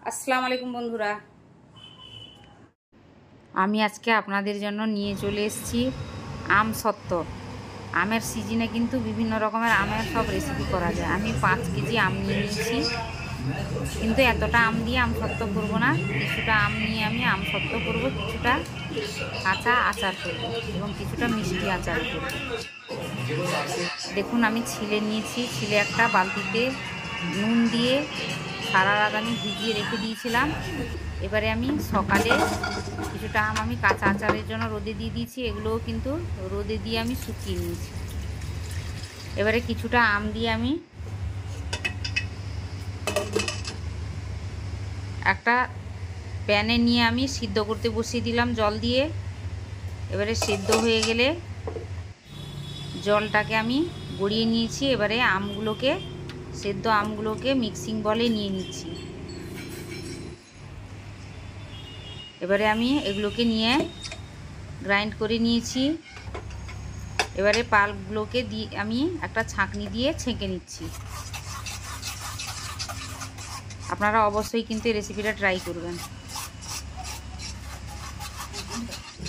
আসসালামু আলাইকুম বন্ধুরা, আমি আজকে আপনাদের জন্য নিয়ে চলে এসেছি আম সত্ত্ব। আমের সিজনে কিন্তু বিভিন্ন রকমের আমের সব রেসিপি করা যায়। আমি 5 কেজি আম নিয়ে নিয়েছি, কিন্তু এতটা আম দিয়ে আম সত্ত্ব করবো না। কিছুটা আম নিয়ে আমি আম সত্ত্ব করবো, কিছুটা কাঁচা আচার করবো এবং কিছুটা মিষ্টি আচার করবো। দেখুন, আমি ছিলে নিয়েছি। ছিলে একটা বালতিতে নুন দিয়ে সারা রাত আমি ভিজিয়ে রেখে দিয়েছিলাম। এবারে আমি সকালে কিছুটা আম আমি কাঁচা আচারের জন্য রোদে দিয়ে দিয়েছি। এগুলোও কিন্তু রোদে দিয়ে আমি শুকিয়ে নিয়েছি। এবারে কিছুটা আম দিয়ে আমি একটা প্যানে নিয়ে আমি সিদ্ধ করতে বসিয়ে দিলাম জল দিয়ে। এবারে সিদ্ধ হয়ে গেলে জলটাকে আমি গড়িয়ে নিয়েছি। এবারে সেদ্ধ আমগুলোকে মিক্সিং বলে নিয়ে নিচ্ছি। এবারে আমি এগুলোকে নিয়ে গ্রাইন্ড করে নিয়েছি। এবারে পাল্পগুলোকে দিয়ে আমি একটা ছাঁকনি দিয়ে ছেঁকে নিচ্ছি। আপনারা অবশ্যই কিন্তু এই রেসিপিটা ট্রাই করবেন।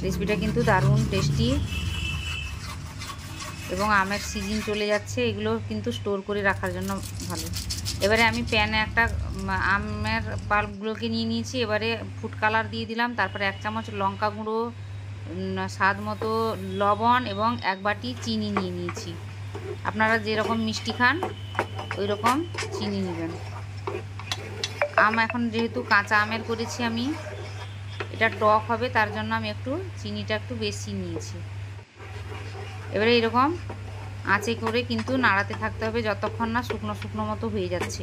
রেসিপিটা কিন্তু দারুণ টেস্টি এবং আমের সিজন চলে যাচ্ছে, এগুলো কিন্তু স্টোর করে রাখার জন্য ভালো। এবারে আমি প্যানে একটা আমের পাল্পগুলোকে নিয়ে নিয়েছি। এবারে ফুড কালার দিয়ে দিলাম, তারপরে 1 চামচ লঙ্কা গুঁড়ো, স্বাদ মতো লবণ এবং 1 বাটি চিনি নিয়ে নিয়েছি। আপনারা যেরকম মিষ্টি খান ওই রকম চিনি নেবেন। আম এখন যেহেতু কাঁচা আমের করেছি আমি, এটা টক হবে, তার জন্য আমি চিনিটা একটু বেশি নিয়েছি। এবারে এরকম আঁচে করে কিন্তু নাড়াতে থাকতে হবে যতক্ষণ না শুকনো শুকনো মতো হয়ে যাচ্ছে।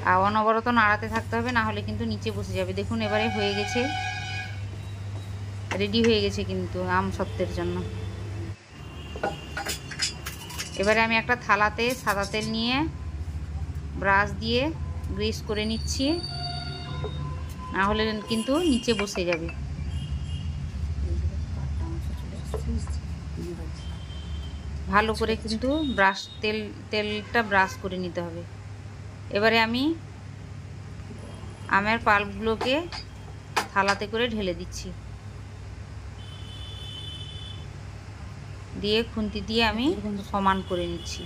আর অনবরত নাড়াতে থাকতে হবে, না হলে কিন্তু নিচে বসে যাবে। দেখুন, এবারে হয়ে গেছে, রেডি হয়ে গেছে কিন্তু আম সত্ত্বের জন্য। এবারে আমি একটা থালাতে সাদা তেল নিয়ে ব্রাশ দিয়ে গ্রিস করে নিচ্ছি, না হলে কিন্তু নিচে বসে যাবে। ভালো করে কিন্তু তেলটা ব্রাশ করে নিতে হবে। এবারে আমি আমের পাল্পগুলোকে থালাতে করে ঢেলে দিচ্ছি, দিয়ে খুন্তি দিয়ে আমি সমান করে নিচ্ছি।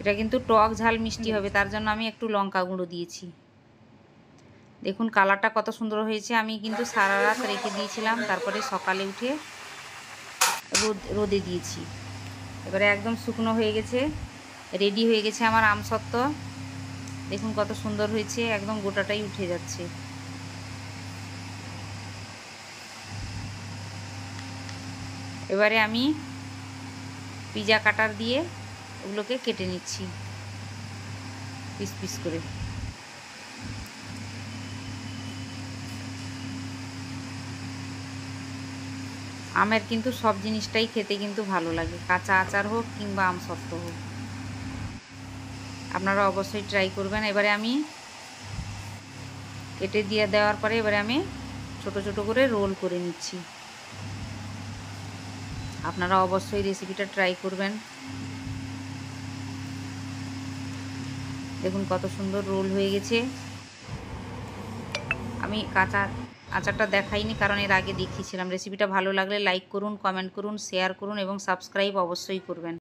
এটা কিন্তু টক ঝাল মিষ্টি হবে, তার জন্য আমি একটু লঙ্কা গুঁড়ো দিয়েছি। দেখুন কালারটা কত সুন্দর হয়েছে। আমি কিন্তু সারা রাত রেখে দিয়েছিলাম, তারপরে সকালে উঠে রোদে দিয়েছি। এবারে একদম শুকনো হয়ে গেছে, রেডি হয়ে গেছে আমার আম সত্ত্ব। দেখুন কত সুন্দর হয়েছে, একদম গোটাটাই উঠে যাচ্ছে। এবারে আমি পিজা কাটার দিয়ে ওগুলোকে কেটে নিচ্ছি পিস পিস করে। আমের কিন্তু সব জিনিসটাই খেতে কিন্তু ভালো লাগে, কাঁচা আচার হোক কিংবা আম সত্ত্ব হোক। আপনারা অবশ্যই ট্রাই করবেন। এবারে আমি কেটে দিয়ে দেওয়ার পরে এবারে আমি ছোট ছোট করে রোল করে নিচ্ছি। আপনারা অবশ্যই রেসিপিটা ট্রাই করবেন। দেখুন কত সুন্দর রোল হয়ে গেছে। আমি কাঁচা আচারটা দেখাইনি, কারণ এর আগে দেখিয়েছিলাম। রেসিপিটা ভালো লাগলে লাইক করুন, কমেন্ট করুন, শেয়ার করুন এবং সাবস্ক্রাইব অবশ্যই করবেন।